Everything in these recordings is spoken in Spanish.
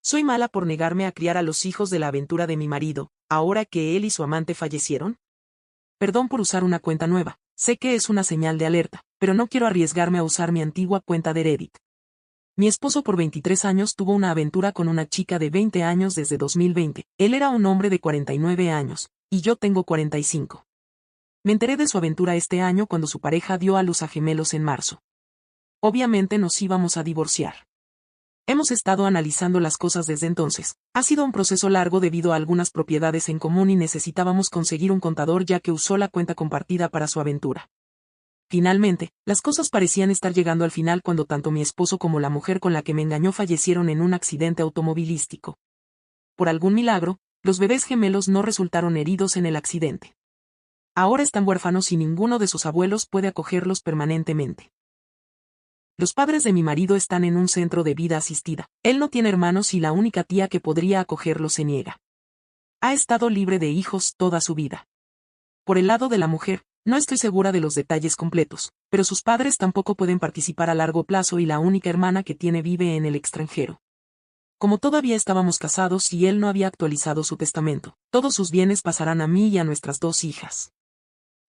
¿Soy mala por negarme a criar a los hijos de la aventura de mi marido, ahora que él y su amante fallecieron? Perdón por usar una cuenta nueva, sé que es una señal de alerta, pero no quiero arriesgarme a usar mi antigua cuenta de Reddit. Mi esposo por 23 años tuvo una aventura con una chica de 20 años desde 2020, él era un hombre de 49 años, y yo tengo 45. Me enteré de su aventura este año cuando su pareja dio a luz a gemelos en marzo. Obviamente nos íbamos a divorciar. Hemos estado analizando las cosas desde entonces. Ha sido un proceso largo debido a algunas propiedades en común y necesitábamos conseguir un contador ya que usó la cuenta compartida para su aventura. Finalmente, las cosas parecían estar llegando al final cuando tanto mi esposo como la mujer con la que me engañó fallecieron en un accidente automovilístico. Por algún milagro, los bebés gemelos no resultaron heridos en el accidente. Ahora están huérfanos y ninguno de sus abuelos puede acogerlos permanentemente. Los padres de mi marido están en un centro de vida asistida. Él no tiene hermanos y la única tía que podría acogerlos se niega. Ha estado libre de hijos toda su vida. Por el lado de la mujer, no estoy segura de los detalles completos, pero sus padres tampoco pueden participar a largo plazo y la única hermana que tiene vive en el extranjero. Como todavía estábamos casados y él no había actualizado su testamento, todos sus bienes pasarán a mí y a nuestras 2 hijas.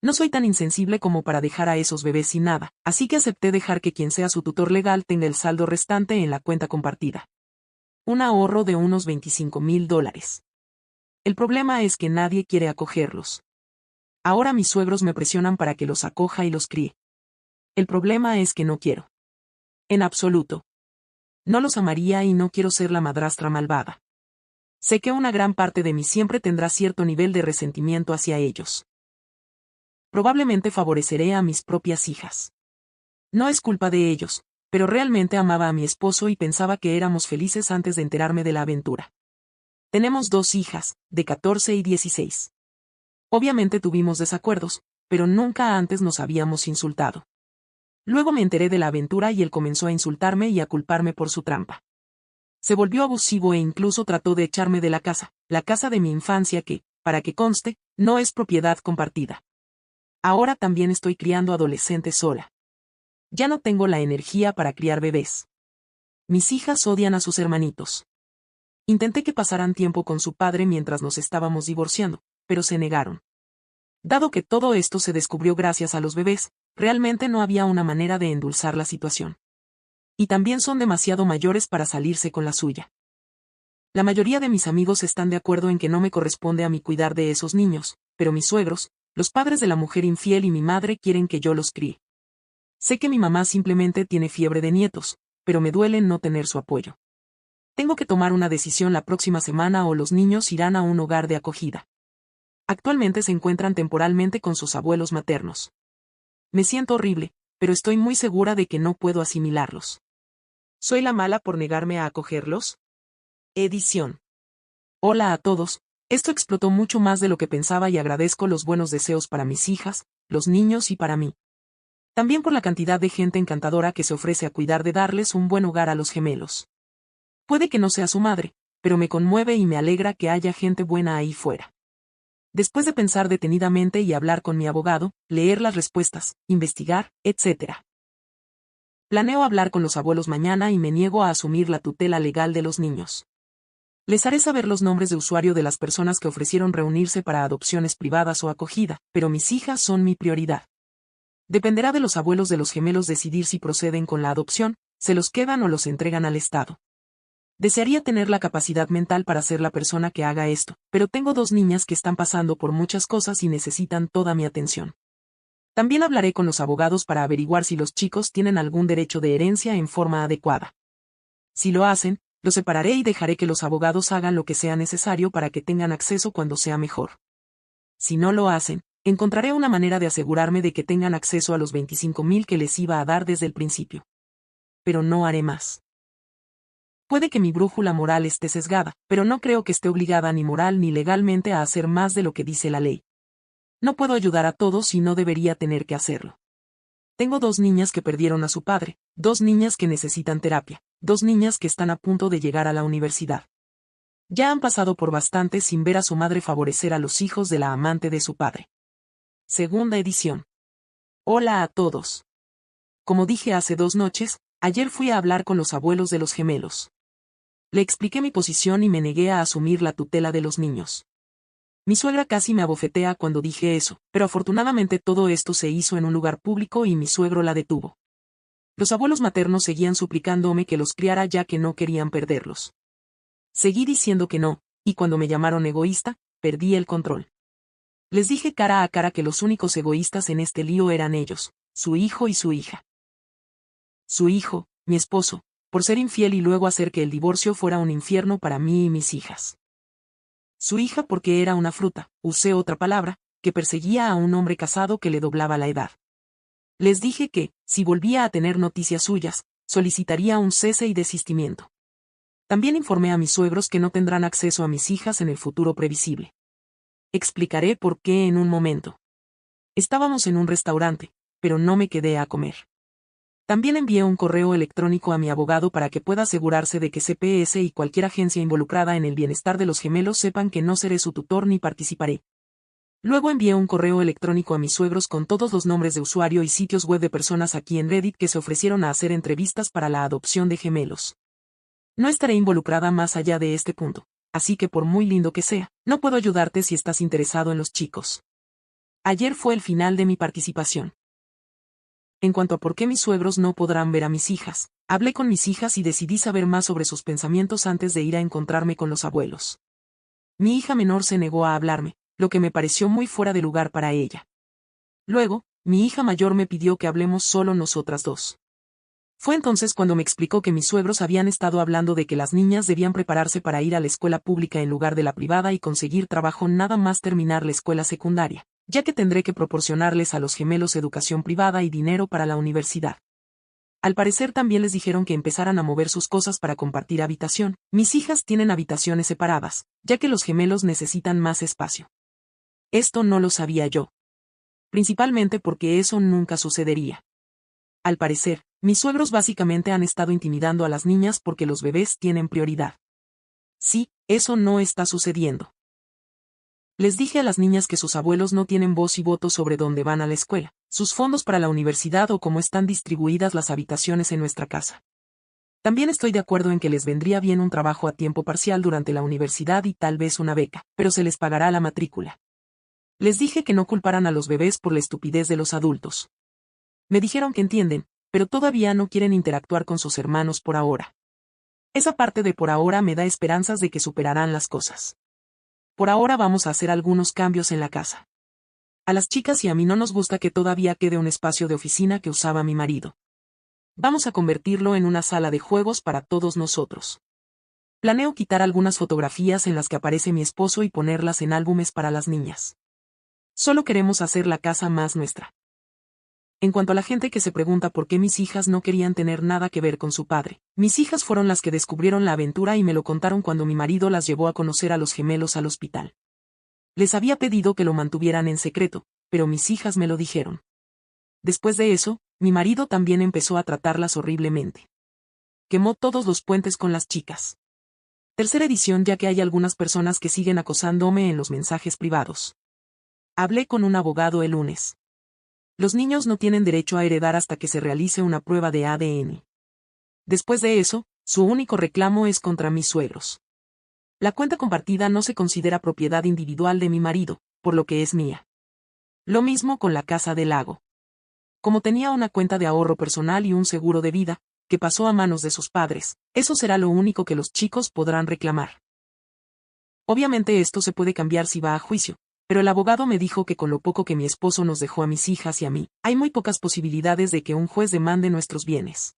No soy tan insensible como para dejar a esos bebés sin nada, así que acepté dejar que quien sea su tutor legal tenga el saldo restante en la cuenta compartida. Un ahorro de unos $25,000. El problema es que nadie quiere acogerlos. Ahora mis suegros me presionan para que los acoja y los críe. El problema es que no quiero. En absoluto. No los amaría y no quiero ser la madrastra malvada. Sé que una gran parte de mí siempre tendrá cierto nivel de resentimiento hacia ellos. Probablemente favoreceré a mis propias hijas. No es culpa de ellos, pero realmente amaba a mi esposo y pensaba que éramos felices antes de enterarme de la aventura. Tenemos 2 hijas, de 14 y 16. Obviamente tuvimos desacuerdos, pero nunca antes nos habíamos insultado. Luego me enteré de la aventura y él comenzó a insultarme y a culparme por su trampa. Se volvió abusivo e incluso trató de echarme de la casa de mi infancia que, para que conste, no es propiedad compartida. Ahora también estoy criando adolescentes sola. Ya no tengo la energía para criar bebés. Mis hijas odian a sus hermanitos. Intenté que pasaran tiempo con su padre mientras nos estábamos divorciando, pero se negaron. Dado que todo esto se descubrió gracias a los bebés, realmente no había una manera de endulzar la situación. Y también son demasiado mayores para salirse con la suya. La mayoría de mis amigos están de acuerdo en que no me corresponde a mí cuidar de esos niños, pero mis suegros, los padres de la mujer infiel y mi madre quieren que yo los críe. Sé que mi mamá simplemente tiene fiebre de nietos, pero me duele no tener su apoyo. Tengo que tomar una decisión la próxima semana o los niños irán a un hogar de acogida. Actualmente se encuentran temporalmente con sus abuelos maternos. Me siento horrible, pero estoy muy segura de que no puedo asimilarlos. ¿Soy la mala por negarme a acogerlos? Edición. Hola a todos, esto explotó mucho más de lo que pensaba y agradezco los buenos deseos para mis hijas, los niños y para mí. También por la cantidad de gente encantadora que se ofrece a cuidar de darles un buen hogar a los gemelos. Puede que no sea su madre, pero me conmueve y me alegra que haya gente buena ahí fuera. Después de pensar detenidamente y hablar con mi abogado, leer las respuestas, investigar, etc. Planeo hablar con los abuelos mañana y me niego a asumir la tutela legal de los niños. Les haré saber los nombres de usuario de las personas que ofrecieron reunirse para adopciones privadas o acogida, pero mis hijas son mi prioridad. Dependerá de los abuelos de los gemelos decidir si proceden con la adopción, se los quedan o los entregan al Estado. Desearía tener la capacidad mental para ser la persona que haga esto, pero tengo 2 niñas que están pasando por muchas cosas y necesitan toda mi atención. También hablaré con los abogados para averiguar si los chicos tienen algún derecho de herencia en forma adecuada. Si lo hacen, los separaré y dejaré que los abogados hagan lo que sea necesario para que tengan acceso cuando sea mejor. Si no lo hacen, encontraré una manera de asegurarme de que tengan acceso a los 25,000 que les iba a dar desde el principio. Pero no haré más. Puede que mi brújula moral esté sesgada, pero no creo que esté obligada ni moral ni legalmente a hacer más de lo que dice la ley. No puedo ayudar a todos y no debería tener que hacerlo. Tengo 2 niñas que perdieron a su padre, 2 niñas que necesitan terapia, 2 niñas que están a punto de llegar a la universidad. Ya han pasado por bastante sin ver a su madre favorecer a los hijos de la amante de su padre. Segunda edición. Hola a todos. Como dije hace 2 noches, ayer fui a hablar con los abuelos de los gemelos. Le expliqué mi posición y me negué a asumir la tutela de los niños. Mi suegra casi me abofetea cuando dije eso, pero afortunadamente todo esto se hizo en un lugar público y mi suegro la detuvo. Los abuelos maternos seguían suplicándome que los criara ya que no querían perderlos. Seguí diciendo que no, y cuando me llamaron egoísta, perdí el control. Les dije cara a cara que los únicos egoístas en este lío eran ellos, su hijo y su hija. Su hijo, mi esposo, por ser infiel y luego hacer que el divorcio fuera un infierno para mí y mis hijas. Su hija porque era una fruta, usé otra palabra, que perseguía a un hombre casado que le doblaba la edad. Les dije que, si volvía a tener noticias suyas, solicitaría un cese y desistimiento. También informé a mis suegros que no tendrán acceso a mis hijas en el futuro previsible. Explicaré por qué en un momento. Estábamos en un restaurante, pero no me quedé a comer. También envié un correo electrónico a mi abogado para que pueda asegurarse de que CPS y cualquier agencia involucrada en el bienestar de los gemelos sepan que no seré su tutor ni participaré. Luego envié un correo electrónico a mis suegros con todos los nombres de usuario y sitios web de personas aquí en Reddit que se ofrecieron a hacer entrevistas para la adopción de gemelos. No estaré involucrada más allá de este punto, así que por muy lindo que sea, no puedo ayudarte si estás interesado en los chicos. Ayer fue el final de mi participación. En cuanto a por qué mis suegros no podrán ver a mis hijas, hablé con mis hijas y decidí saber más sobre sus pensamientos antes de ir a encontrarme con los abuelos. Mi hija menor se negó a hablarme, lo que me pareció muy fuera de lugar para ella. Luego, mi hija mayor me pidió que hablemos solo nosotras dos. Fue entonces cuando me explicó que mis suegros habían estado hablando de que las niñas debían prepararse para ir a la escuela pública en lugar de la privada y conseguir trabajo nada más terminar la escuela secundaria, ya que tendré que proporcionarles a los gemelos educación privada y dinero para la universidad. Al parecer también les dijeron que empezaran a mover sus cosas para compartir habitación. Mis hijas tienen habitaciones separadas, ya que los gemelos necesitan más espacio. Esto no lo sabía yo. Principalmente porque eso nunca sucedería. Al parecer, mis suegros básicamente han estado intimidando a las niñas porque los bebés tienen prioridad. Sí, eso no está sucediendo. Les dije a las niñas que sus abuelos no tienen voz y voto sobre dónde van a la escuela, sus fondos para la universidad o cómo están distribuidas las habitaciones en nuestra casa. También estoy de acuerdo en que les vendría bien un trabajo a tiempo parcial durante la universidad y tal vez una beca, pero se les pagará la matrícula. Les dije que no culparan a los bebés por la estupidez de los adultos. Me dijeron que entienden, pero todavía no quieren interactuar con sus hermanos por ahora. Esa parte de por ahora me da esperanzas de que superarán las cosas. Por ahora vamos a hacer algunos cambios en la casa. A las chicas y a mí no nos gusta que todavía quede un espacio de oficina que usaba mi marido. Vamos a convertirlo en una sala de juegos para todos nosotros. Planeo quitar algunas fotografías en las que aparece mi esposo y ponerlas en álbumes para las niñas. Solo queremos hacer la casa más nuestra. En cuanto a la gente que se pregunta por qué mis hijas no querían tener nada que ver con su padre, mis hijas fueron las que descubrieron la aventura y me lo contaron cuando mi marido las llevó a conocer a los gemelos al hospital. Les había pedido que lo mantuvieran en secreto, pero mis hijas me lo dijeron. Después de eso, mi marido también empezó a tratarlas horriblemente. Quemó todos los puentes con las chicas. Tercera edición ya que hay algunas personas que siguen acosándome en los mensajes privados. Hablé con un abogado el lunes. Los niños no tienen derecho a heredar hasta que se realice una prueba de ADN. Después de eso, su único reclamo es contra mis suegros. La cuenta compartida no se considera propiedad individual de mi marido, por lo que es mía. Lo mismo con la casa del lago. Como tenía una cuenta de ahorro personal y un seguro de vida, que pasó a manos de sus padres, eso será lo único que los chicos podrán reclamar. Obviamente esto se puede cambiar si va a juicio, pero el abogado me dijo que con lo poco que mi esposo nos dejó a mis hijas y a mí, hay muy pocas posibilidades de que un juez demande nuestros bienes.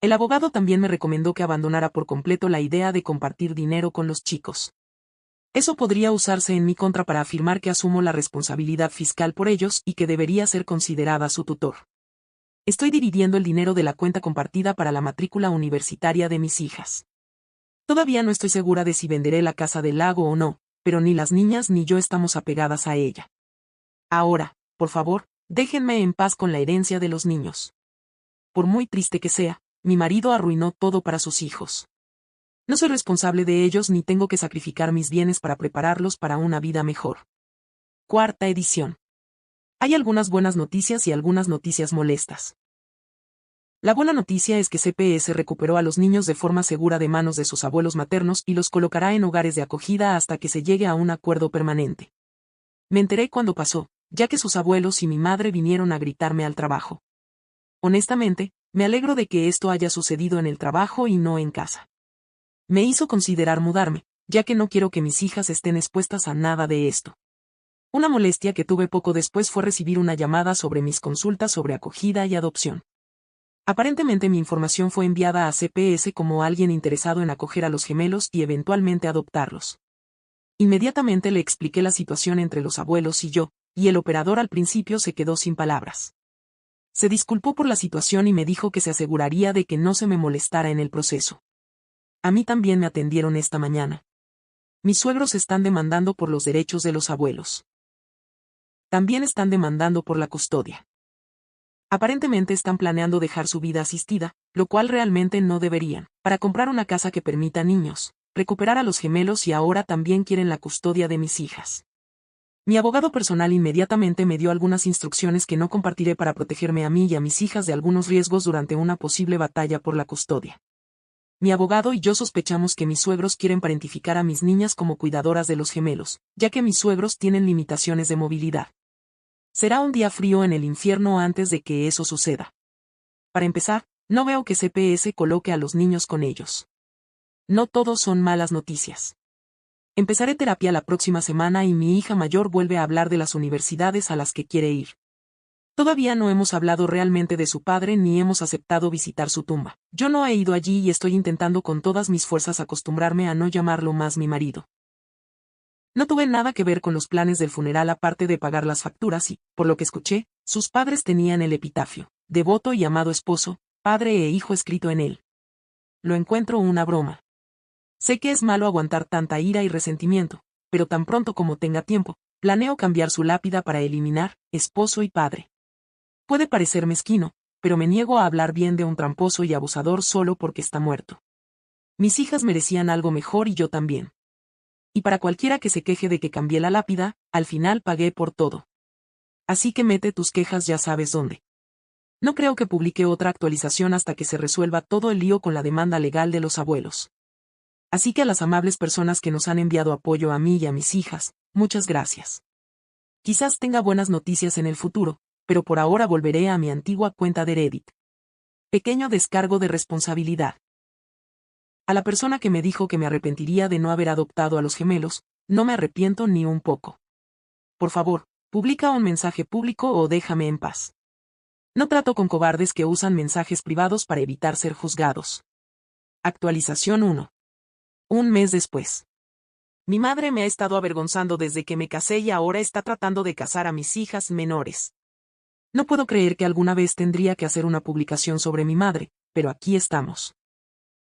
El abogado también me recomendó que abandonara por completo la idea de compartir dinero con los chicos. Eso podría usarse en mi contra para afirmar que asumo la responsabilidad fiscal por ellos y que debería ser considerada su tutor. Estoy dividiendo el dinero de la cuenta compartida para la matrícula universitaria de mis hijas. Todavía no estoy segura de si venderé la casa del lago o no, pero ni las niñas ni yo estamos apegadas a ella. Ahora, por favor, déjenme en paz con la herencia de los niños. Por muy triste que sea, mi marido arruinó todo para sus hijos. No soy responsable de ellos ni tengo que sacrificar mis bienes para prepararlos para una vida mejor. Cuarta edición. Hay algunas buenas noticias y algunas noticias molestas. La buena noticia es que CPS recuperó a los niños de forma segura de manos de sus abuelos maternos y los colocará en hogares de acogida hasta que se llegue a un acuerdo permanente. Me enteré cuando pasó, ya que sus abuelos y mi madre vinieron a gritarme al trabajo. Honestamente, me alegro de que esto haya sucedido en el trabajo y no en casa. Me hizo considerar mudarme, ya que no quiero que mis hijas estén expuestas a nada de esto. Una molestia que tuve poco después fue recibir una llamada sobre mis consultas sobre acogida y adopción. Aparentemente mi información fue enviada a CPS como alguien interesado en acoger a los gemelos y eventualmente adoptarlos. Inmediatamente le expliqué la situación entre los abuelos y yo, y el operador al principio se quedó sin palabras. Se disculpó por la situación y me dijo que se aseguraría de que no se me molestara en el proceso. A mí también me atendieron esta mañana. Mis suegros están demandando por los derechos de los abuelos. También están demandando por la custodia. Aparentemente están planeando dejar su vida asistida, lo cual realmente no deberían, para comprar una casa que permita niños, recuperar a los gemelos y ahora también quieren la custodia de mis hijas. Mi abogado personal inmediatamente me dio algunas instrucciones que no compartiré para protegerme a mí y a mis hijas de algunos riesgos durante una posible batalla por la custodia. Mi abogado y yo sospechamos que mis suegros quieren parentificar a mis niñas como cuidadoras de los gemelos, ya que mis suegros tienen limitaciones de movilidad. Será un día frío en el infierno antes de que eso suceda. Para empezar, no veo que CPS coloque a los niños con ellos. No todos son malas noticias. Empezaré terapia la próxima semana y mi hija mayor vuelve a hablar de las universidades a las que quiere ir. Todavía no hemos hablado realmente de su padre ni hemos aceptado visitar su tumba. Yo no he ido allí y estoy intentando con todas mis fuerzas acostumbrarme a no llamarlo más mi marido. No tuve nada que ver con los planes del funeral aparte de pagar las facturas y, por lo que escuché, sus padres tenían el epitafio, devoto y amado esposo, padre e hijo escrito en él. Lo encuentro una broma. Sé que es malo aguantar tanta ira y resentimiento, pero tan pronto como tenga tiempo, planeo cambiar su lápida para eliminar, esposo y padre. Puede parecer mezquino, pero me niego a hablar bien de un tramposo y abusador solo porque está muerto. Mis hijas merecían algo mejor y yo también. Y para cualquiera que se queje de que cambié la lápida, al final pagué por todo. Así que mete tus quejas ya sabes dónde. No creo que publique otra actualización hasta que se resuelva todo el lío con la demanda legal de los abuelos. Así que a las amables personas que nos han enviado apoyo a mí y a mis hijas, muchas gracias. Quizás tenga buenas noticias en el futuro, pero por ahora volveré a mi antigua cuenta de Reddit. Pequeño descargo de responsabilidad. A la persona que me dijo que me arrepentiría de no haber adoptado a los gemelos, no me arrepiento ni un poco. Por favor, publica un mensaje público o déjame en paz. No trato con cobardes que usan mensajes privados para evitar ser juzgados. Actualización 1. Un mes después. Mi madre me ha estado avergonzando desde que me casé y ahora está tratando de casar a mis hijas menores. No puedo creer que alguna vez tendría que hacer una publicación sobre mi madre, pero aquí estamos.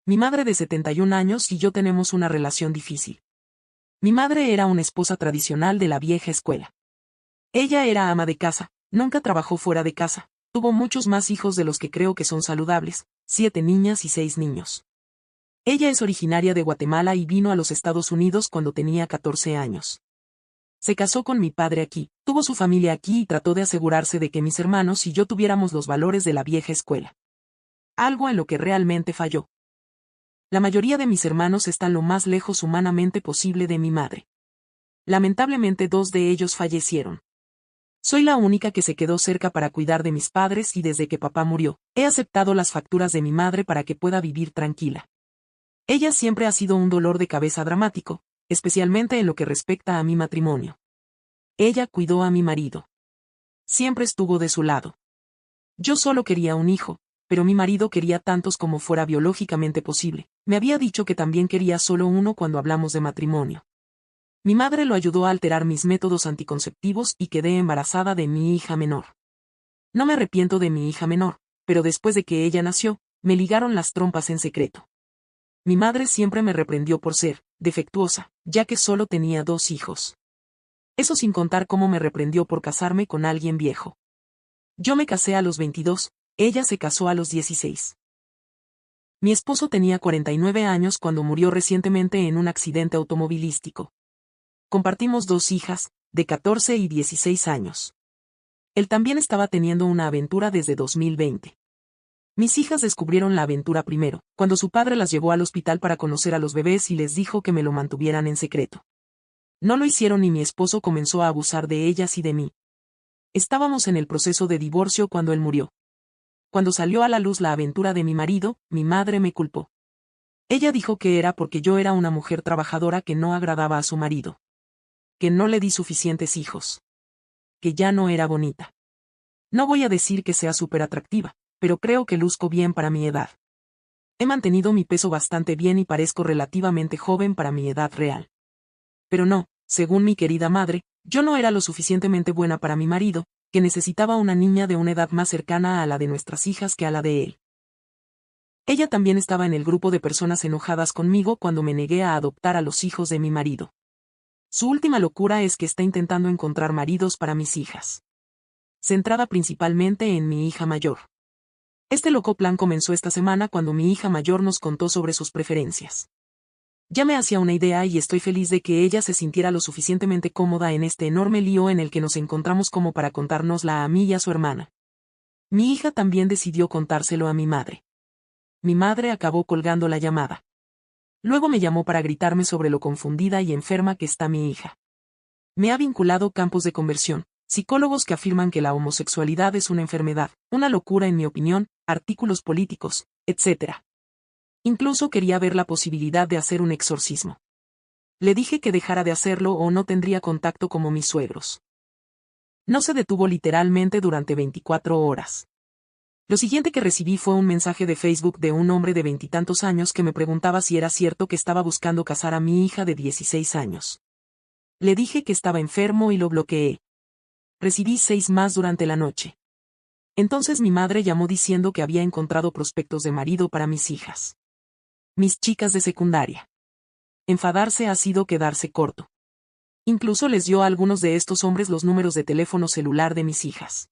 Mi madre de 71 años y yo tenemos una relación difícil. Mi madre era una esposa tradicional de la vieja escuela. Ella era ama de casa, nunca trabajó fuera de casa, tuvo muchos más hijos de los que creo que son saludables, 7 niñas y 6 niños. Ella es originaria de Guatemala y vino a los Estados Unidos cuando tenía 14 años. Se casó con mi padre aquí, tuvo su familia aquí y trató de asegurarse de que mis hermanos y yo tuviéramos los valores de la vieja escuela. Algo en lo que realmente falló. La mayoría de mis hermanos están lo más lejos humanamente posible de mi madre. Lamentablemente 2 de ellos fallecieron. Soy la única que se quedó cerca para cuidar de mis padres y desde que papá murió, he aceptado las facturas de mi madre para que pueda vivir tranquila. Ella siempre ha sido un dolor de cabeza dramático, especialmente en lo que respecta a mi matrimonio. Ella cuidó a mi marido. Siempre estuvo de su lado. Yo solo quería un hijo, pero mi marido quería tantos como fuera biológicamente posible. Me había dicho que también quería solo uno cuando hablamos de matrimonio. Mi madre lo ayudó a alterar mis métodos anticonceptivos y quedé embarazada de mi hija menor. No me arrepiento de mi hija menor, pero después de que ella nació, me ligaron las trompas en secreto. Mi madre siempre me reprendió por ser defectuosa, ya que solo tenía 2 hijos. Eso sin contar cómo me reprendió por casarme con alguien viejo. Yo me casé a los 22, ella se casó a los 16. Mi esposo tenía 49 años cuando murió recientemente en un accidente automovilístico. Compartimos 2 hijas, de 14 y 16 años. Él también estaba teniendo una aventura desde 2020. Mis hijas descubrieron la aventura primero, cuando su padre las llevó al hospital para conocer a los bebés y les dijo que me lo mantuvieran en secreto. No lo hicieron y mi esposo comenzó a abusar de ellas y de mí. Estábamos en el proceso de divorcio cuando él murió. Cuando salió a la luz la aventura de mi marido, mi madre me culpó. Ella dijo que era porque yo era una mujer trabajadora que no agradaba a su marido. Que no le di suficientes hijos. Que ya no era bonita. No voy a decir que sea súper atractiva, pero creo que luzco bien para mi edad. He mantenido mi peso bastante bien y parezco relativamente joven para mi edad real. Pero no, según mi querida madre, yo no era lo suficientemente buena para mi marido, que necesitaba una niña de una edad más cercana a la de nuestras hijas que a la de él. Ella también estaba en el grupo de personas enojadas conmigo cuando me negué a adoptar a los hijos de mi marido. Su última locura es que está intentando encontrar maridos para mis hijas. Centrada principalmente en mi hija mayor. Este loco plan comenzó esta semana cuando mi hija mayor nos contó sobre sus preferencias. Ya me hacía una idea y estoy feliz de que ella se sintiera lo suficientemente cómoda en este enorme lío en el que nos encontramos como para contárnosla a mí y a su hermana. Mi hija también decidió contárselo a mi madre. Mi madre acabó colgando la llamada. Luego me llamó para gritarme sobre lo confundida y enferma que está mi hija. Me ha vinculado campos de conversión, psicólogos que afirman que la homosexualidad es una enfermedad, una locura en mi opinión, artículos políticos, etc. Incluso quería ver la posibilidad de hacer un exorcismo. Le dije que dejara de hacerlo o no tendría contacto como mis suegros. No se detuvo literalmente durante 24 horas. Lo siguiente que recibí fue un mensaje de Facebook de un hombre de 20 y tantos años que me preguntaba si era cierto que estaba buscando casar a mi hija de 16 años. Le dije que estaba enfermo y lo bloqueé. Recibí 6 más durante la noche. Entonces mi madre llamó diciendo que había encontrado prospectos de marido para mis hijas. Mis chicas de secundaria. Enfadarse ha sido quedarse corto. Incluso les dio a algunos de estos hombres los números de teléfono celular de mis hijas.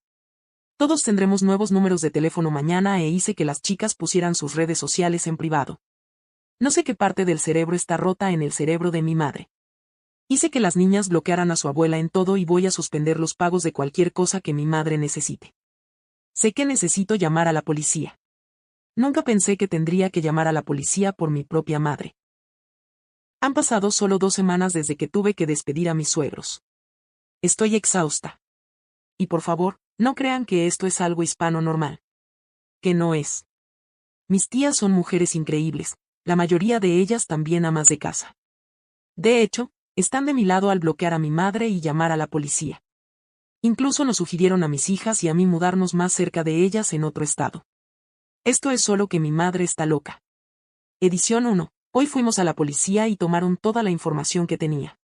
Todos tendremos nuevos números de teléfono mañana e hice que las chicas pusieran sus redes sociales en privado. No sé qué parte del cerebro está rota en el cerebro de mi madre. Hice que las niñas bloquearan a su abuela en todo y voy a suspender los pagos de cualquier cosa que mi madre necesite. Sé que necesito llamar a la policía. Nunca pensé que tendría que llamar a la policía por mi propia madre. Han pasado solo 2 semanas desde que tuve que despedir a mis suegros. Estoy exhausta. Y por favor, no crean que esto es algo hispano normal. Que no es. Mis tías son mujeres increíbles, la mayoría de ellas también amas de casa. De hecho, están de mi lado al bloquear a mi madre y llamar a la policía. Incluso nos sugirieron a mis hijas y a mí mudarnos más cerca de ellas en otro estado. Esto es solo que mi madre está loca. Edición 1. Hoy fuimos a la policía y tomaron toda la información que tenía.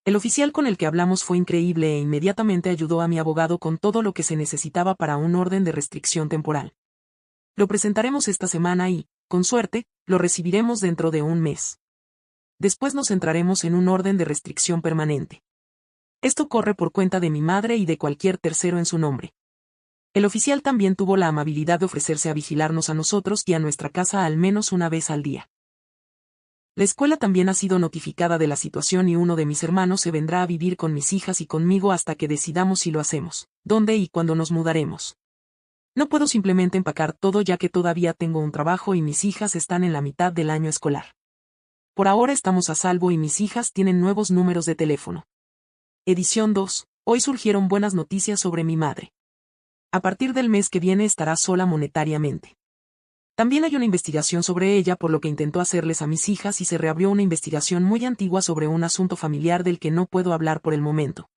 El oficial con el que hablamos fue increíble e inmediatamente ayudó a mi abogado con todo lo que se necesitaba para un orden de restricción temporal. Lo presentaremos esta semana y, con suerte, lo recibiremos dentro de un mes. Después nos centraremos en un orden de restricción permanente. Esto corre por cuenta de mi madre y de cualquier tercero en su nombre. El oficial también tuvo la amabilidad de ofrecerse a vigilarnos a nosotros y a nuestra casa al menos una vez al día. La escuela también ha sido notificada de la situación y uno de mis hermanos se vendrá a vivir con mis hijas y conmigo hasta que decidamos si lo hacemos, dónde y cuándo nos mudaremos. No puedo simplemente empacar todo ya que todavía tengo un trabajo y mis hijas están en la mitad del año escolar. Por ahora estamos a salvo y mis hijas tienen nuevos números de teléfono. Edición 2. Hoy surgieron buenas noticias sobre mi madre. A partir del mes que viene estará sola monetariamente. También hay una investigación sobre ella por lo que intentó hacerles a mis hijas y se reabrió una investigación muy antigua sobre un asunto familiar del que no puedo hablar por el momento.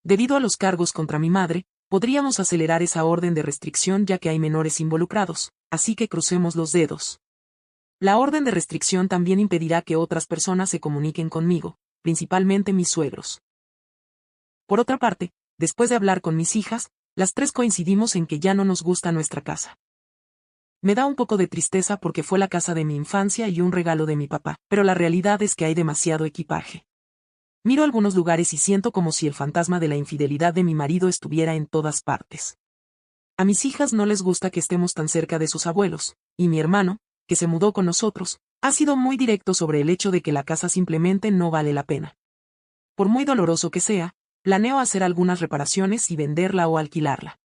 Debido a los cargos contra mi madre, podríamos acelerar esa orden de restricción ya que hay menores involucrados, así que crucemos los dedos. La orden de restricción también impedirá que otras personas se comuniquen conmigo, principalmente mis suegros. Por otra parte, después de hablar con mis hijas, las 3 coincidimos en que ya no nos gusta nuestra casa. Me da un poco de tristeza porque fue la casa de mi infancia y un regalo de mi papá, pero la realidad es que hay demasiado equipaje. Miro algunos lugares y siento como si el fantasma de la infidelidad de mi marido estuviera en todas partes. A mis hijas no les gusta que estemos tan cerca de sus abuelos, y mi hermano, que se mudó con nosotros, ha sido muy directo sobre el hecho de que la casa simplemente no vale la pena. Por muy doloroso que sea, planeo hacer algunas reparaciones y venderla o alquilarla.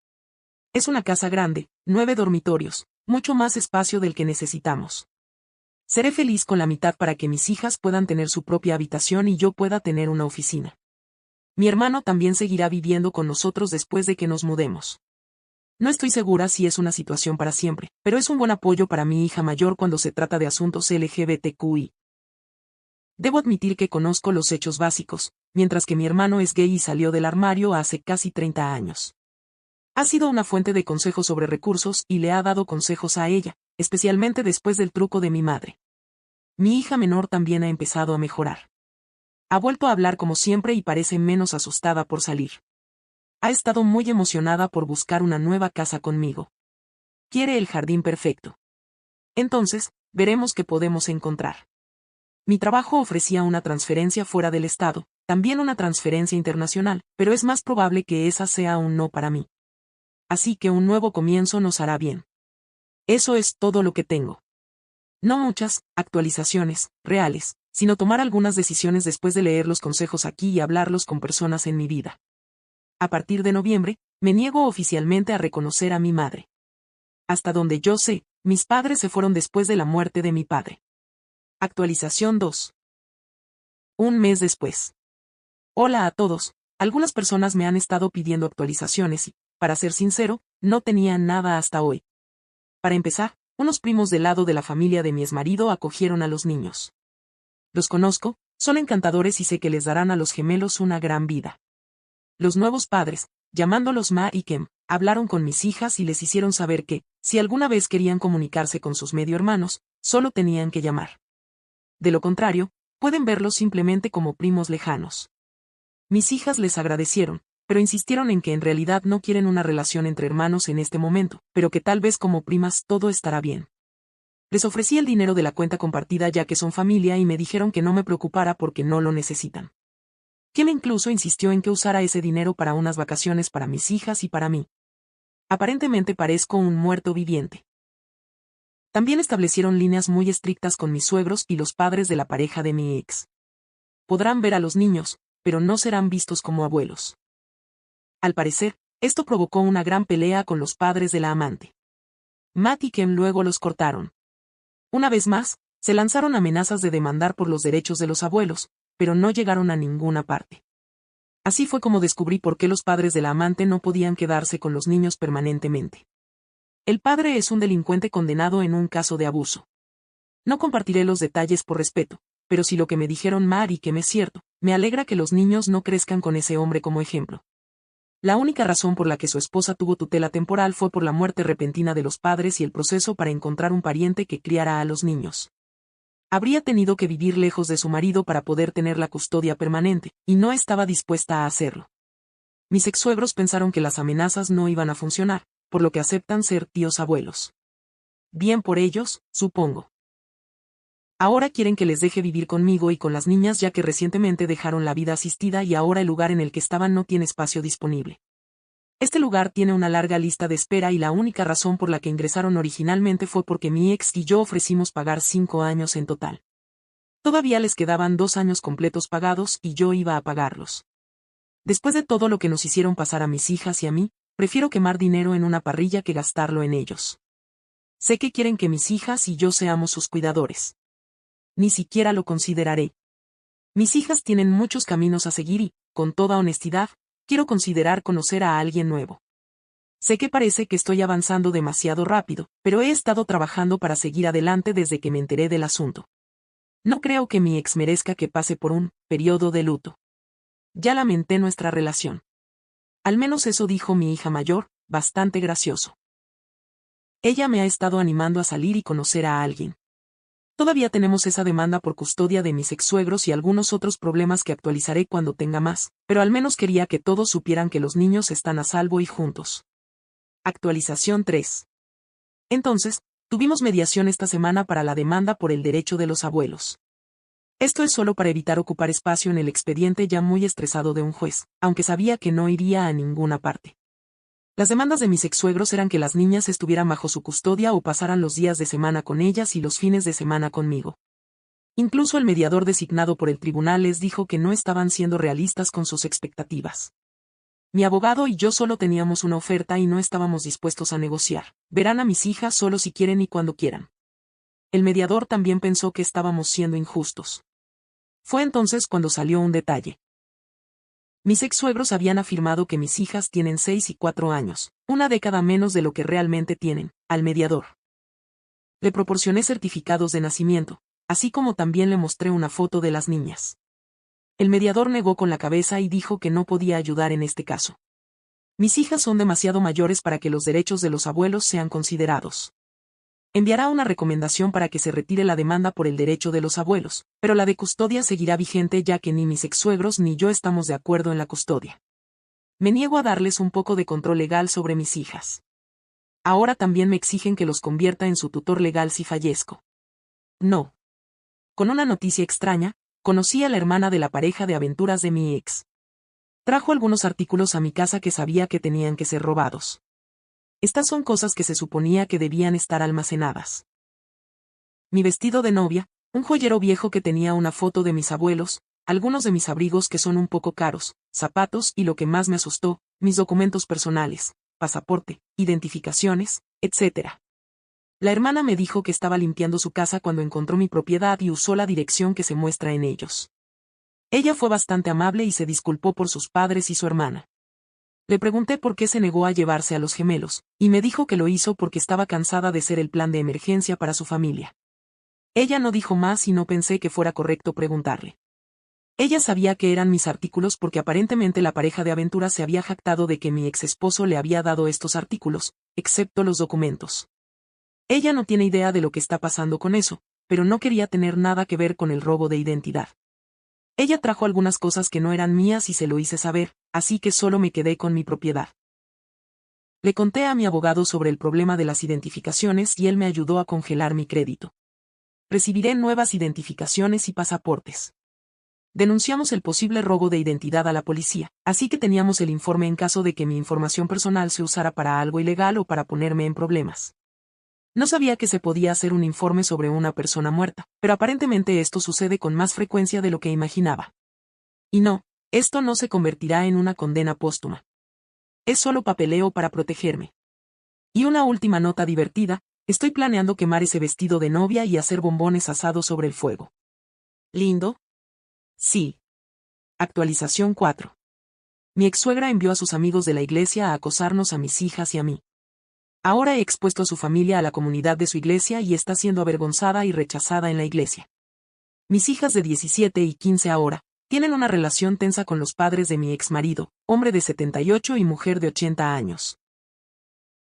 Es una casa grande, 9 dormitorios, mucho más espacio del que necesitamos. Seré feliz con la mitad para que mis hijas puedan tener su propia habitación y yo pueda tener una oficina. Mi hermano también seguirá viviendo con nosotros después de que nos mudemos. No estoy segura si es una situación para siempre, pero es un buen apoyo para mi hija mayor cuando se trata de asuntos LGBTQI. Debo admitir que conozco los hechos básicos, mientras que mi hermano es gay y salió del armario hace casi 30 años. Ha sido una fuente de consejos sobre recursos y le ha dado consejos a ella, especialmente después del truco de mi madre. Mi hija menor también ha empezado a mejorar. Ha vuelto a hablar como siempre y parece menos asustada por salir. Ha estado muy emocionada por buscar una nueva casa conmigo. Quiere el jardín perfecto. Entonces, veremos qué podemos encontrar. Mi trabajo ofrecía una transferencia fuera del estado, también una transferencia internacional, pero es más probable que esa sea un no para mí. Así que un nuevo comienzo nos hará bien. Eso es todo lo que tengo. No muchas actualizaciones reales, sino tomar algunas decisiones después de leer los consejos aquí y hablarlos con personas en mi vida. A partir de noviembre, me niego oficialmente a reconocer a mi madre. Hasta donde yo sé, mis padres se fueron después de la muerte de mi padre. Actualización 2. Un mes después. Hola a todos, algunas personas me han estado pidiendo actualizaciones y, para ser sincero, no tenía nada hasta hoy. Para empezar, unos primos del lado de la familia de mi exmarido acogieron a los niños. Los conozco, son encantadores y sé que les darán a los gemelos una gran vida. Los nuevos padres, llamándolos Ma y Kem, hablaron con mis hijas y les hicieron saber que, si alguna vez querían comunicarse con sus medio hermanos, solo tenían que llamar. De lo contrario, pueden verlos simplemente como primos lejanos. Mis hijas les agradecieron, pero insistieron en que en realidad no quieren una relación entre hermanos en este momento, pero que tal vez como primas todo estará bien. Les ofrecí el dinero de la cuenta compartida ya que son familia y me dijeron que no me preocupara porque no lo necesitan. Kim incluso insistió en que usara ese dinero para unas vacaciones para mis hijas y para mí. Aparentemente parezco un muerto viviente. También establecieron líneas muy estrictas con mis suegros y los padres de la pareja de mi ex. Podrán ver a los niños, pero no serán vistos como abuelos. Al parecer, esto provocó una gran pelea con los padres de la amante. Matt y Kem luego los cortaron. Una vez más, se lanzaron amenazas de demandar por los derechos de los abuelos, pero no llegaron a ninguna parte. Así fue como descubrí por qué los padres de la amante no podían quedarse con los niños permanentemente. El padre es un delincuente condenado en un caso de abuso. No compartiré los detalles por respeto, pero si lo que me dijeron Mar y Kem es cierto, me alegra que los niños no crezcan con ese hombre como ejemplo. La única razón por la que su esposa tuvo tutela temporal fue por la muerte repentina de los padres y el proceso para encontrar un pariente que criara a los niños. Habría tenido que vivir lejos de su marido para poder tener la custodia permanente, y no estaba dispuesta a hacerlo. Mis ex-suegros pensaron que las amenazas no iban a funcionar, por lo que aceptan ser tíos abuelos. Bien por ellos, supongo. Ahora quieren que les deje vivir conmigo y con las niñas ya que recientemente dejaron la vida asistida y ahora el lugar en el que estaban no tiene espacio disponible. Este lugar tiene una larga lista de espera y la única razón por la que ingresaron originalmente fue porque mi ex y yo ofrecimos pagar 5 años en total. Todavía les quedaban 2 años completos pagados y yo iba a pagarlos. Después de todo lo que nos hicieron pasar a mis hijas y a mí, prefiero quemar dinero en una parrilla que gastarlo en ellos. Sé que quieren que mis hijas y yo seamos sus cuidadores. Ni siquiera lo consideraré. Mis hijas tienen muchos caminos a seguir y, con toda honestidad, quiero considerar conocer a alguien nuevo. Sé que parece que estoy avanzando demasiado rápido, pero he estado trabajando para seguir adelante desde que me enteré del asunto. No creo que mi ex merezca que pase por un periodo de luto. Ya lamenté nuestra relación. Al menos eso dijo mi hija mayor, bastante gracioso. Ella me ha estado animando a salir y conocer a alguien. Todavía tenemos esa demanda por custodia de mis ex-suegros y algunos otros problemas que actualizaré cuando tenga más, pero al menos quería que todos supieran que los niños están a salvo y juntos. Actualización 3. Entonces, tuvimos mediación esta semana para la demanda por el derecho de los abuelos. Esto es solo para evitar ocupar espacio en el expediente ya muy estresado de un juez, aunque sabía que no iría a ninguna parte. Las demandas de mis ex-suegros eran que las niñas estuvieran bajo su custodia o pasaran los días de semana con ellas y los fines de semana conmigo. Incluso el mediador designado por el tribunal les dijo que no estaban siendo realistas con sus expectativas. Mi abogado y yo solo teníamos una oferta y no estábamos dispuestos a negociar. Verán a mis hijas solo si quieren y cuando quieran. El mediador también pensó que estábamos siendo injustos. Fue entonces cuando salió un detalle. Mis ex-suegros habían afirmado que mis hijas tienen 6 y 4 años, una década menos de lo que realmente tienen, al mediador. Le proporcioné certificados de nacimiento, así como también le mostré una foto de las niñas. El mediador negó con la cabeza y dijo que no podía ayudar en este caso. Mis hijas son demasiado mayores para que los derechos de los abuelos sean considerados. Enviará una recomendación para que se retire la demanda por el derecho de los abuelos, pero la de custodia seguirá vigente ya que ni mis ex-suegros ni yo estamos de acuerdo en la custodia. Me niego a darles un poco de control legal sobre mis hijas. Ahora también me exigen que los convierta en su tutor legal si fallezco. No. Con una noticia extraña, conocí a la hermana de la pareja de aventuras de mi ex. Trajo algunos artículos a mi casa que sabía que tenían que ser robados. Estas son cosas que se suponía que debían estar almacenadas. Mi vestido de novia, un joyero viejo que tenía una foto de mis abuelos, algunos de mis abrigos que son un poco caros, zapatos y lo que más me asustó, mis documentos personales, pasaporte, identificaciones, etc. La hermana me dijo que estaba limpiando su casa cuando encontró mi propiedad y usó la dirección que se muestra en ellos. Ella fue bastante amable y se disculpó por sus padres y su hermana. Le pregunté por qué se negó a llevarse a los gemelos, y me dijo que lo hizo porque estaba cansada de ser el plan de emergencia para su familia. Ella no dijo más y no pensé que fuera correcto preguntarle. Ella sabía que eran mis artículos porque aparentemente la pareja de aventuras se había jactado de que mi ex esposo le había dado estos artículos, excepto los documentos. Ella no tiene idea de lo que está pasando con eso, pero no quería tener nada que ver con el robo de identidad. Ella trajo algunas cosas que no eran mías y se lo hice saber, así que solo me quedé con mi propiedad. Le conté a mi abogado sobre el problema de las identificaciones y él me ayudó a congelar mi crédito. Recibiré nuevas identificaciones y pasaportes. Denunciamos el posible robo de identidad a la policía, así que teníamos el informe en caso de que mi información personal se usara para algo ilegal o para ponerme en problemas. No sabía que se podía hacer un informe sobre una persona muerta, pero aparentemente esto sucede con más frecuencia de lo que imaginaba. Y no, esto no se convertirá en una condena póstuma. Es solo papeleo para protegerme. Y una última nota divertida, estoy planeando quemar ese vestido de novia y hacer bombones asados sobre el fuego. ¿Lindo? Sí. Actualización 4. Mi ex-suegra envió a sus amigos de la iglesia a acosarnos a mis hijas y a mí. Ahora he expuesto a su familia a la comunidad de su iglesia y está siendo avergonzada y rechazada en la iglesia. Mis hijas de 17 y 15 ahora, tienen una relación tensa con los padres de mi ex-marido, hombre de 78 y mujer de 80 años.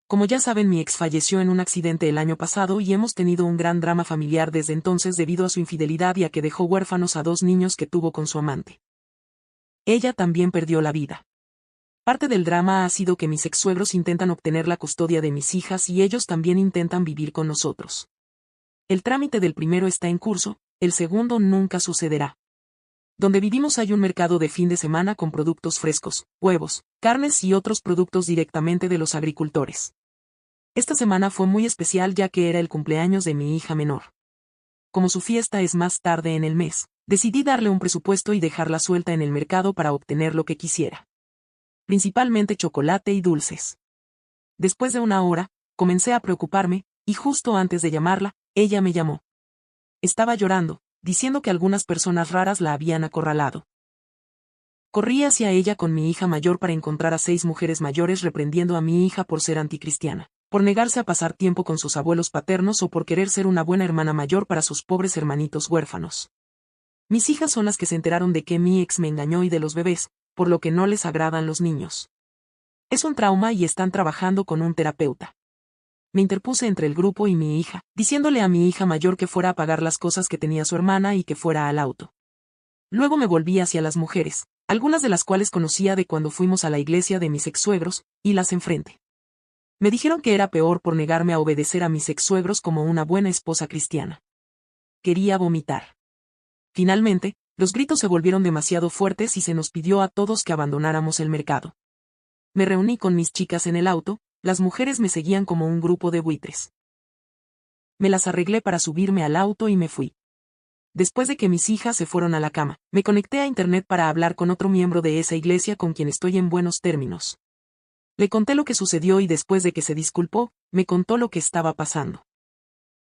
Como ya saben, mi ex falleció en un accidente el año pasado y hemos tenido un gran drama familiar desde entonces debido a su infidelidad y a que dejó huérfanos a 2 niños que tuvo con su amante. Ella también perdió la vida. Parte del drama ha sido que mis ex-suegros intentan obtener la custodia de mis hijas y ellos también intentan vivir con nosotros. El trámite del primero está en curso, el segundo nunca sucederá. Donde vivimos hay un mercado de fin de semana con productos frescos, huevos, carnes y otros productos directamente de los agricultores. Esta semana fue muy especial ya que era el cumpleaños de mi hija menor. Como su fiesta es más tarde en el mes, decidí darle un presupuesto y dejarla suelta en el mercado para obtener lo que quisiera. Principalmente chocolate y dulces. Después de una hora, comencé a preocuparme, y justo antes de llamarla, ella me llamó. Estaba llorando, diciendo que algunas personas raras la habían acorralado. Corrí hacia ella con mi hija mayor para encontrar a 6 mujeres mayores reprendiendo a mi hija por ser anticristiana, por negarse a pasar tiempo con sus abuelos paternos o por querer ser una buena hermana mayor para sus pobres hermanitos huérfanos. Mis hijas son las que se enteraron de que mi ex me engañó y de los bebés, por lo que no les agradan los niños. Es un trauma y están trabajando con un terapeuta. Me interpuse entre el grupo y mi hija, diciéndole a mi hija mayor que fuera a pagar las cosas que tenía su hermana y que fuera al auto. Luego me volví hacia las mujeres, algunas de las cuales conocía de cuando fuimos a la iglesia de mis ex-suegros, y las enfrenté. Me dijeron que era peor por negarme a obedecer a mis ex-suegros como una buena esposa cristiana. Quería vomitar. Finalmente, los gritos se volvieron demasiado fuertes y se nos pidió a todos que abandonáramos el mercado. Me reuní con mis chicas en el auto, las mujeres me seguían como un grupo de buitres. Me las arreglé para subirme al auto y me fui. después de que mis hijas se fueron a la cama, me conecté a internet para hablar con otro miembro de esa iglesia con quien estoy en buenos términos. Le conté lo que sucedió y después de que se disculpó, me contó lo que estaba pasando.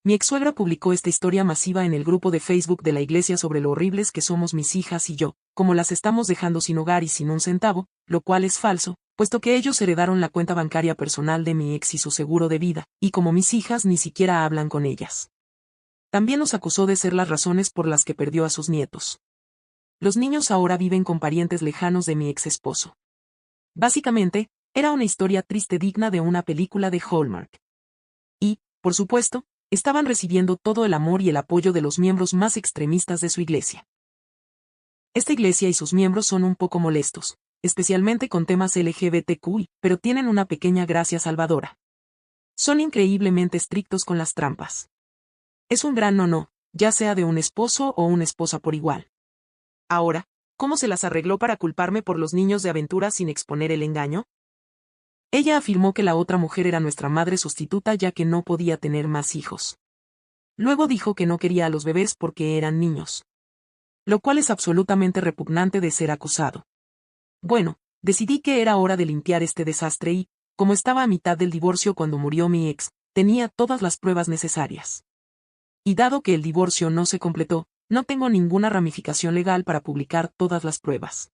Mi ex-suegra publicó esta historia masiva en el grupo de Facebook de la iglesia sobre lo horribles que somos mis hijas y yo, como las estamos dejando sin hogar y sin un centavo, lo cual es falso, puesto que ellos heredaron la cuenta bancaria personal de mi ex y su seguro de vida, y como mis hijas ni siquiera hablan con ellas. También nos acusó de ser las razones por las que perdió a sus nietos. Los niños ahora viven con parientes lejanos de mi ex esposo. Básicamente, era una historia triste digna de una película de Hallmark. Y, por supuesto, estaban recibiendo todo el amor y el apoyo de los miembros más extremistas de su iglesia. Esta iglesia y sus miembros son un poco molestos, especialmente con temas LGBTQI, pero tienen una pequeña gracia salvadora. Son increíblemente estrictos con las trampas. Es un gran no, ya sea de un esposo o una esposa por igual. Ahora, ¿cómo se las arregló para culparme por los niños de aventura sin exponer el engaño? Ella afirmó que la otra mujer era nuestra madre sustituta ya que no podía tener más hijos. Luego dijo que no quería a los bebés porque eran niños. Lo cual es absolutamente repugnante de ser acusado. Bueno, decidí que era hora de limpiar este desastre y, como estaba a mitad del divorcio cuando murió mi ex, tenía todas las pruebas necesarias. Y dado que el divorcio no se completó, no tengo ninguna ramificación legal para publicar todas las pruebas.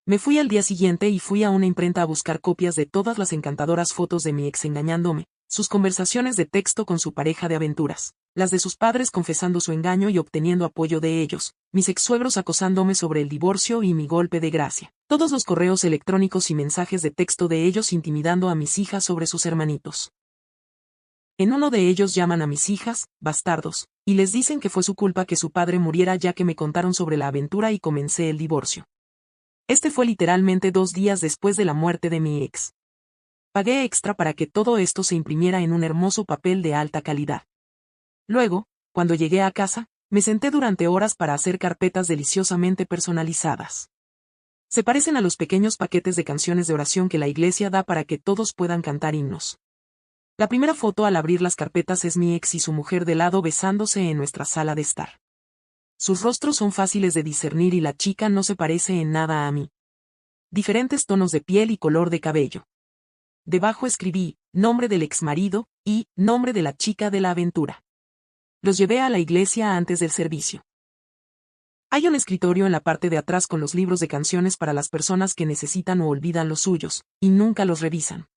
Me fui al día siguiente y fui a una imprenta a buscar copias de todas las encantadoras fotos de mi ex engañándome, sus conversaciones de texto con su pareja de aventuras, las de sus padres confesando su engaño y obteniendo apoyo de ellos, mis ex-suegros acosándome sobre el divorcio y mi golpe de gracia, todos los correos electrónicos y mensajes de texto de ellos intimidando a mis hijas sobre sus hermanitos. En uno de ellos llaman a mis hijas, bastardos, y les dicen que fue su culpa que su padre muriera ya que me contaron sobre la aventura y comencé el divorcio. Este fue literalmente 2 días después de la muerte de mi ex. Pagué extra para que todo esto se imprimiera en un hermoso papel de alta calidad. Luego, cuando llegué a casa, me senté durante horas para hacer carpetas deliciosamente personalizadas. Se parecen a los pequeños paquetes de canciones de oración que la iglesia da para que todos puedan cantar himnos. La primera foto al abrir las carpetas es mi ex y su mujer de lado besándose en nuestra sala de estar. Sus rostros son fáciles de discernir y la chica no se parece en nada a mí. Diferentes tonos de piel y color de cabello. Debajo escribí, nombre del exmarido, y, nombre de la chica de la aventura. Los llevé a la iglesia antes del servicio. Hay un escritorio en la parte de atrás con los libros de canciones para las personas que necesitan o olvidan los suyos, y nunca los revisan.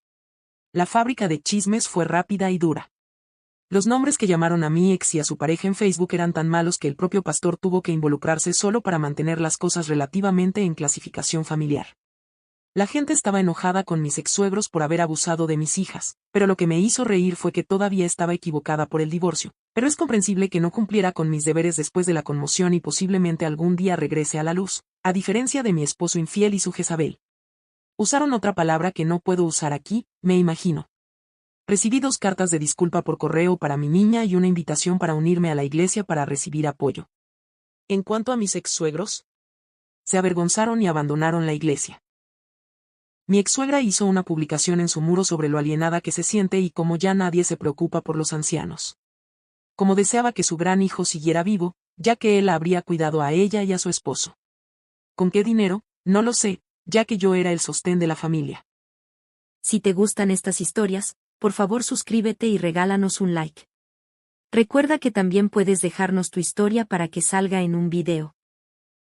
La fábrica de chismes fue rápida y dura. Los nombres que llamaron a mi ex y a su pareja en Facebook eran tan malos que el propio pastor tuvo que involucrarse solo para mantener las cosas relativamente en clasificación familiar. La gente estaba enojada con mis ex-suegros por haber abusado de mis hijas, pero lo que me hizo reír fue que todavía estaba equivocada por el divorcio, pero es comprensible que no cumpliera con mis deberes después de la conmoción y posiblemente algún día regrese a la luz, a diferencia de mi esposo infiel y su Jezabel. Usaron otra palabra que no puedo usar aquí, me imagino. Recibí 2 cartas de disculpa por correo para mi niña y una invitación para unirme a la iglesia para recibir apoyo. En cuanto a mis ex-suegros, se avergonzaron y abandonaron la iglesia. Mi ex-suegra hizo una publicación en su muro sobre lo alienada que se siente y cómo ya nadie se preocupa por los ancianos. Como deseaba que su gran hijo siguiera vivo, ya que él la habría cuidado a ella y a su esposo. ¿Con qué dinero? No lo sé, ya que yo era el sostén de la familia. Si te gustan estas historias, por favor suscríbete y regálanos un like. Recuerda que también puedes dejarnos tu historia para que salga en un video.